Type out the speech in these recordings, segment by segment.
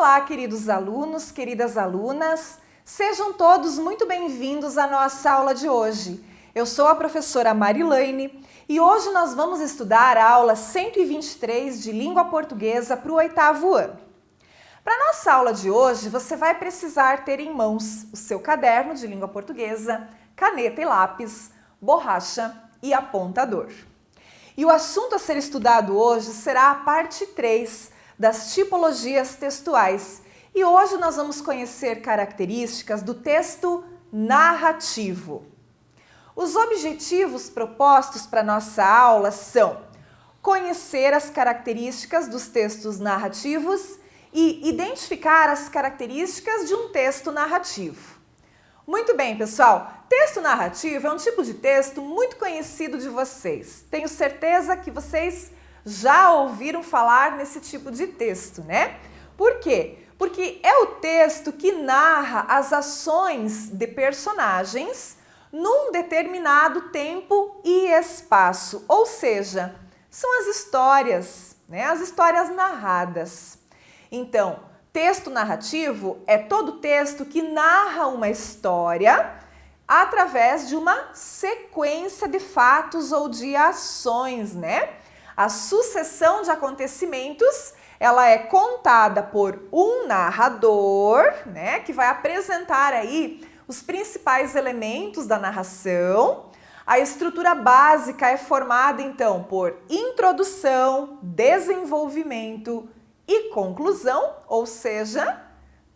Olá, queridos alunos, queridas alunas, sejam todos muito bem-vindos à nossa aula de hoje. Eu sou a professora Marilane e hoje nós vamos estudar a aula 123 de Língua Portuguesa para o 8º ano. Para a nossa aula de hoje, você vai precisar ter em mãos o seu caderno de Língua Portuguesa, caneta e lápis, borracha e apontador. E o assunto a ser estudado hoje será a parte 3 das tipologias textuais. E hoje nós vamos conhecer características do texto narrativo. Os objetivos propostos para nossa aula são conhecer as características dos textos narrativos e identificar as características de um texto narrativo. Muito bem, pessoal, texto narrativo é um tipo de texto muito conhecido de vocês. Tenho certeza que vocês já ouviram falar nesse tipo de texto, né? Por quê? Porque é o texto que narra as ações de personagens num determinado tempo e espaço, ou seja, são as histórias, né? As histórias narradas. Então, texto narrativo é todo texto que narra uma história através de uma sequência de fatos ou de ações, né? A sucessão de acontecimentos, ela é contada por um narrador, né, que vai apresentar aí os principais elementos da narração. A estrutura básica é formada, então, por introdução, desenvolvimento e conclusão, ou seja,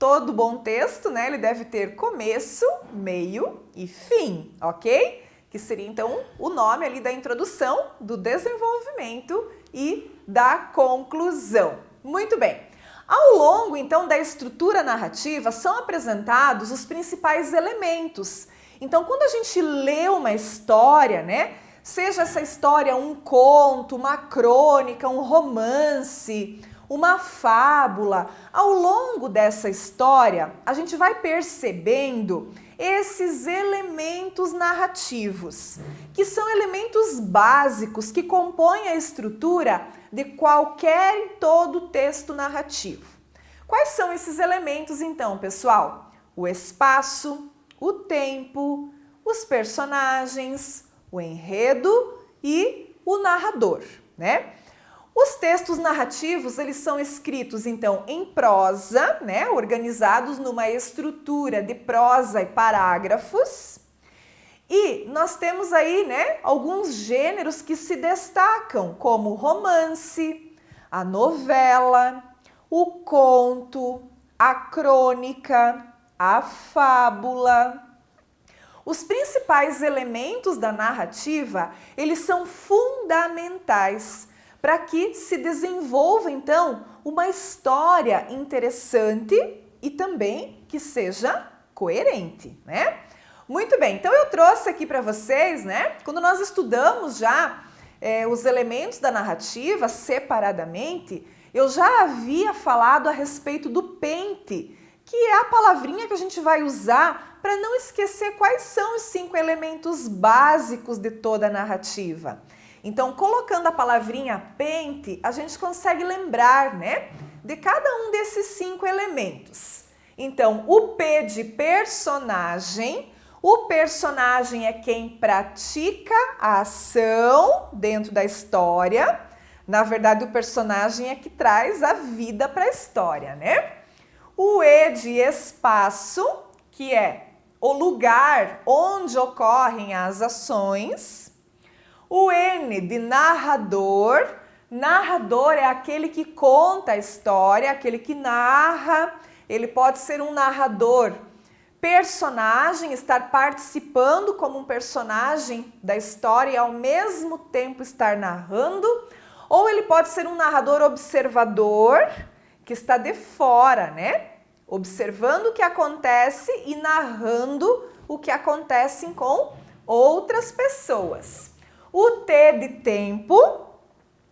todo bom texto, né, ele deve ter começo, meio e fim, ok? Que seria, então, o nome ali da introdução, do desenvolvimento e da conclusão. Muito bem. Ao longo, então, da estrutura narrativa, são apresentados os principais elementos. Então, quando a gente lê uma história, né, seja essa história um conto, uma crônica, um romance, uma fábula, ao longo dessa história, a gente vai percebendo esses elementos narrativos, que são elementos básicos que compõem a estrutura de qualquer e todo texto narrativo. Quais são esses elementos, então, pessoal? O espaço, o tempo, os personagens, o enredo e o narrador, né? Os textos narrativos, eles são escritos, então, em prosa, né, organizados numa estrutura de prosa e parágrafos. E nós temos aí, né, alguns gêneros que se destacam, como o romance, a novela, o conto, a crônica, a fábula. Os principais elementos da narrativa, eles são fundamentais para que se desenvolva, então, uma história interessante e também que seja coerente, né? Muito bem, então eu trouxe aqui para vocês, né, quando nós estudamos já os elementos da narrativa separadamente, eu já havia falado a respeito do pente, que é a palavrinha que a gente vai usar para não esquecer quais são os 5 elementos básicos de toda a narrativa. Então, colocando a palavrinha pente, a gente consegue lembrar, né, de cada um desses 5 elementos. Então, o P de personagem, o personagem é quem pratica a ação dentro da história. Na verdade, o personagem é que traz a vida para a história, né? O E de espaço, que é o lugar onde ocorrem as ações. O N de narrador, narrador é aquele que conta a história, aquele que narra, ele pode ser um narrador personagem, estar participando como um personagem da história e ao mesmo tempo estar narrando, ou ele pode ser um narrador observador, que está de fora, né? Observando o que acontece e narrando o que acontece com outras pessoas. O T de tempo,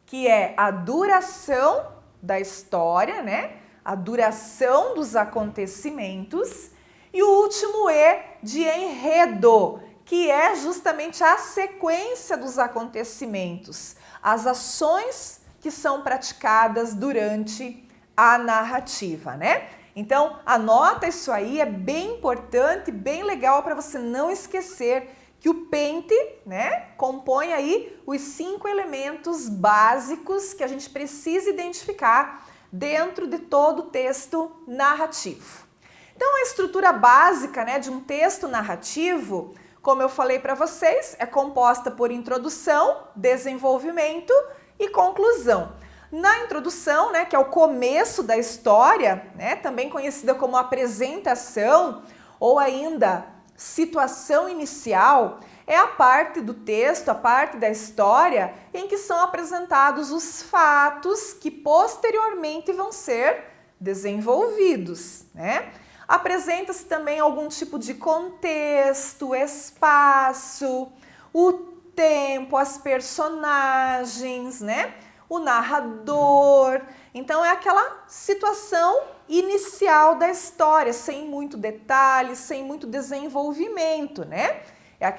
que é a duração da história, né? A duração dos acontecimentos. E o último E de enredo, que é justamente a sequência dos acontecimentos, as ações que são praticadas durante a narrativa, né? Então, anota isso aí, é bem importante, bem legal para você não esquecer que o pente, né, compõe aí os 5 elementos básicos que a gente precisa identificar dentro de todo o texto narrativo. Então, a estrutura básica, né, de um texto narrativo, como eu falei para vocês, é composta por introdução, desenvolvimento e conclusão. Na introdução, né, que é o começo da história, né, também conhecida como apresentação ou ainda situação inicial, é a parte do texto, a parte da história em que são apresentados os fatos que posteriormente vão ser desenvolvidos, né? Apresenta-se também algum tipo de contexto, espaço, o tempo, as personagens, né? O narrador. Então é aquela situação inicial da história, sem muito detalhe, sem muito desenvolvimento, né? É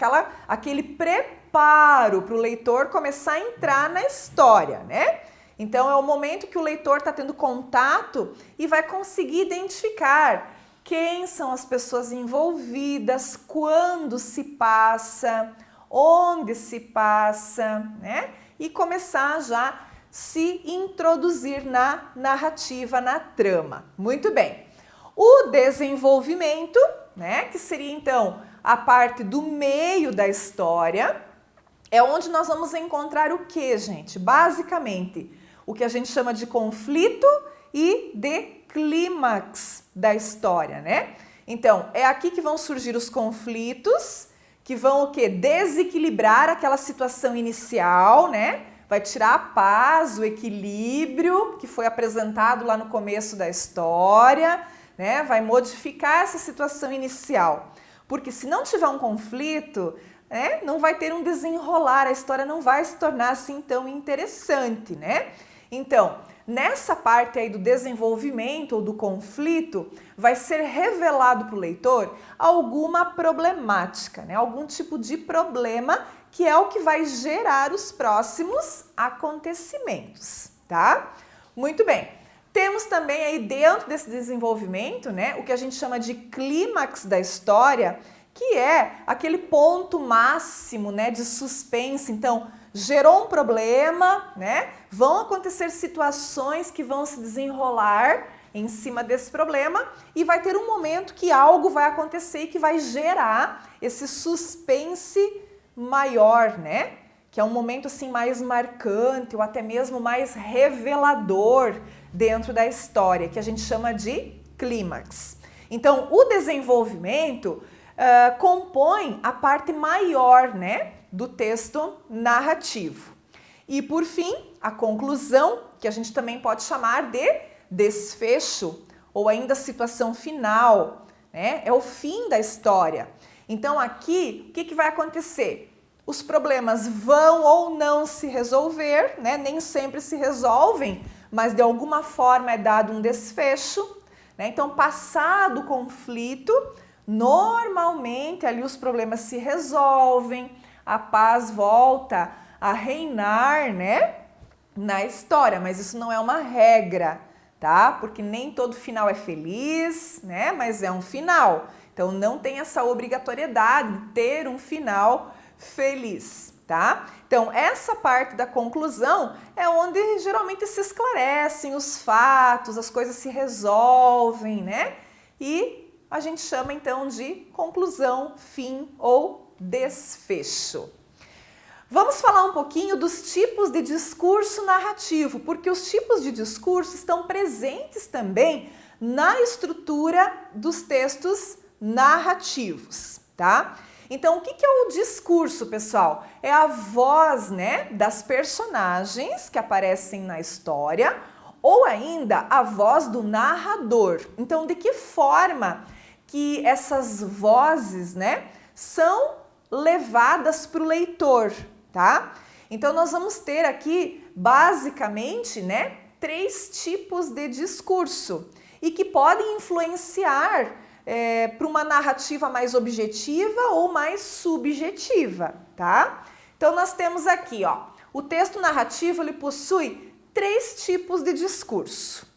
aquele preparo para o leitor começar a entrar na história, né? Então é o momento que o leitor está tendo contato e vai conseguir identificar quem são as pessoas envolvidas, quando se passa, onde se passa, né? E começar já se introduzir na narrativa, na trama. Muito bem. O desenvolvimento, né, que seria então a parte do meio da história, é onde nós vamos encontrar o que, gente? Basicamente, o que a gente chama de conflito e de clímax da história, né? Então, é aqui que vão surgir os conflitos, que vão o quê? Desequilibrar aquela situação inicial, né? Vai tirar a paz, o equilíbrio que foi apresentado lá no começo da história, né? Vai modificar essa situação inicial. Porque se não tiver um conflito, né, não vai ter um desenrolar, a história não vai se tornar assim tão interessante, né? Então, nessa parte aí do desenvolvimento ou do conflito, vai ser revelado para o leitor alguma problemática, né? Algum tipo de problema que é o que vai gerar os próximos acontecimentos, tá? Muito bem. Temos também aí dentro desse desenvolvimento, né, o que a gente chama de clímax da história, que é aquele ponto máximo, né, de suspense. Então, gerou um problema, né? Vão acontecer situações que vão se desenrolar em cima desse problema e vai ter um momento que algo vai acontecer e que vai gerar esse suspense maior, né? Que é um momento assim mais marcante ou até mesmo mais revelador dentro da história, que a gente chama de clímax. Então, o desenvolvimento compõe a parte maior, né, do texto narrativo. E por fim, a conclusão, que a gente também pode chamar de desfecho ou ainda situação final, né? É o fim da história. Então aqui, o que vai acontecer? Os problemas vão ou não se resolver, né? Nem sempre se resolvem, mas de alguma forma é dado um desfecho, né? Então, passado o conflito, normalmente ali os problemas se resolvem, a paz volta a reinar, né, na história, mas isso não é uma regra, tá? Porque nem todo final é feliz, né? Mas é um final. Então não tem essa obrigatoriedade de ter um final feliz, tá? Então essa parte da conclusão é onde geralmente se esclarecem os fatos, as coisas se resolvem, né? E a gente chama então de conclusão, fim ou desfecho. Vamos falar um pouquinho dos tipos de discurso narrativo, porque os tipos de discurso estão presentes também na estrutura dos textos narrativos, tá? Então, o que é o discurso, pessoal? É a voz, né, das personagens que aparecem na história ou ainda a voz do narrador. Então, de que forma que essas vozes, né, são levadas para o leitor, tá? Então, nós vamos ter aqui, basicamente, né, 3 tipos de discurso e que podem influenciar para uma narrativa mais objetiva ou mais subjetiva, tá? Então, nós temos aqui, ó, o texto narrativo, ele possui 3 tipos de discurso,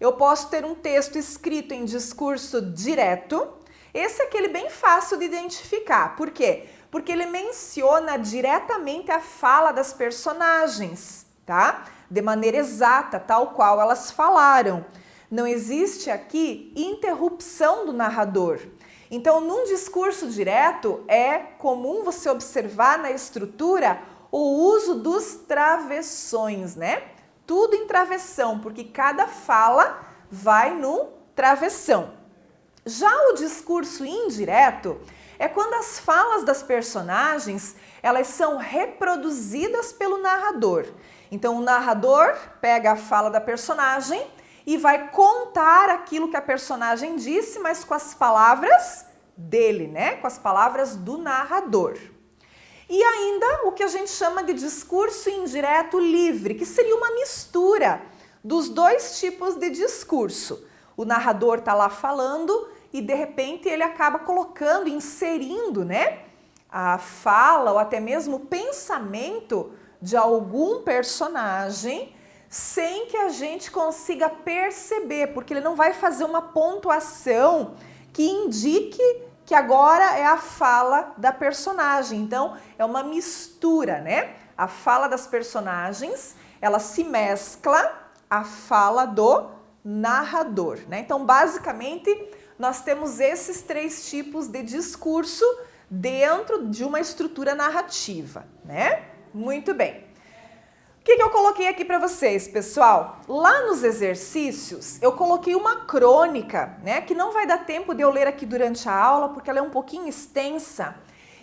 eu posso ter um texto escrito em discurso direto. Esse é aquele bem fácil de identificar. Por quê? Porque ele menciona diretamente a fala das personagens, tá? De maneira exata, tal qual elas falaram. Não existe aqui interrupção do narrador. Então, num discurso direto, é comum você observar na estrutura o uso dos travessões, né? Tudo em travessão, porque cada fala vai num travessão. Já o discurso indireto é quando as falas das personagens, elas são reproduzidas pelo narrador. Então, o narrador pega a fala da personagem e vai contar aquilo que a personagem disse, mas com as palavras dele, né? Com as palavras do narrador. E ainda o que a gente chama de discurso indireto livre, que seria uma mistura dos dois tipos de discurso. O narrador está lá falando e de repente ele acaba colocando, inserindo, né, a fala ou até mesmo o pensamento de algum personagem sem que a gente consiga perceber, porque ele não vai fazer uma pontuação que indique que agora é a fala da personagem. Então, é uma mistura, né? A fala das personagens, ela se mescla à fala do narrador, né? Então, basicamente, nós temos esses três tipos de discurso dentro de uma estrutura narrativa, né? Muito bem. O que eu coloquei aqui para vocês, pessoal? Lá nos exercícios, eu coloquei uma crônica, né? Que não vai dar tempo de eu ler aqui durante a aula, porque ela é um pouquinho extensa.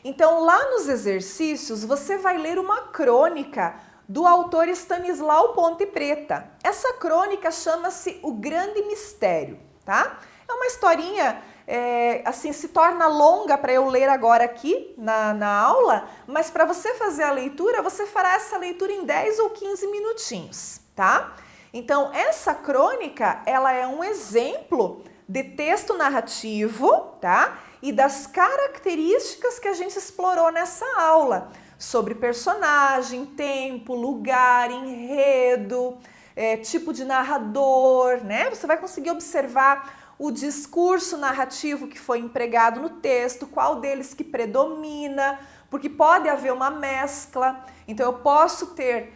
Então, lá nos exercícios, você vai ler uma crônica do autor Stanislau Ponte Preta. Essa crônica chama-se O Grande Mistério, tá? É uma historinha, assim, se torna longa para eu ler agora aqui na aula, mas para você fazer a leitura, você fará essa leitura em 10 ou 15 minutinhos, tá? Então, essa crônica, ela é um exemplo de texto narrativo, tá? E das características que a gente explorou nessa aula, sobre personagem, tempo, lugar, enredo, tipo de narrador, né? Você vai conseguir observar o discurso narrativo que foi empregado no texto, qual deles que predomina, porque pode haver uma mescla. Então, eu posso ter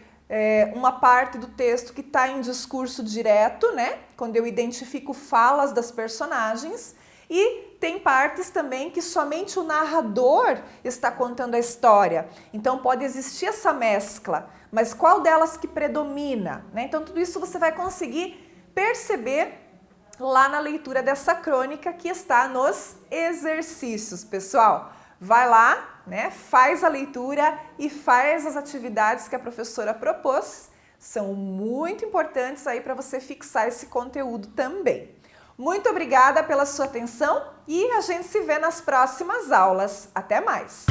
uma parte do texto que está em discurso direto, né? Quando eu identifico falas das personagens, e tem partes também que somente o narrador está contando a história. Então, pode existir essa mescla, mas qual delas que predomina, né? Então, tudo isso você vai conseguir perceber lá na leitura dessa crônica que está nos exercícios, pessoal. Vai lá, né? Faz a leitura e faz as atividades que a professora propôs. São muito importantes aí para você fixar esse conteúdo também. Muito obrigada pela sua atenção e a gente se vê nas próximas aulas. Até mais!